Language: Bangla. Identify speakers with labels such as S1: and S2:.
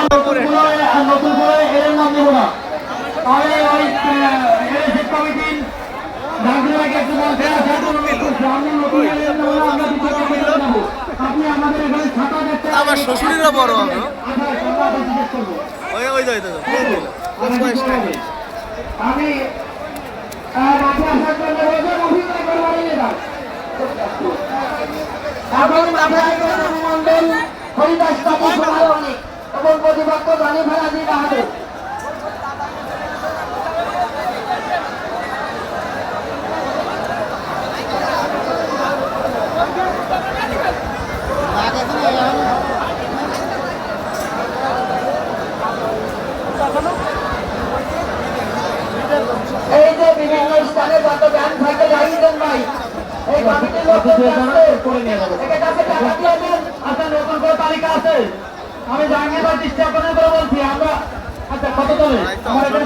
S1: নতুন করে এর নাম দেবো না। তাহলে ওই কমিটির
S2: আমার শ্বশুরেরও বড় হবে।
S1: আমি হরিদাস এবং প্রতিপক্ষ জানি ফেলাজি বাহাদুর এই যে বিভিন্ন স্থানে যত ব্যান থাকে জানিয়েছেন ভাই এই কমিটির লোক আচ্ছা নতুন করে তালিকা আছে আমি জাহাঙ্গীর ভাই দৃষ্টি আকর্ষণ করে বলছি আমরা আচ্ছা কত চলে আমার এখানে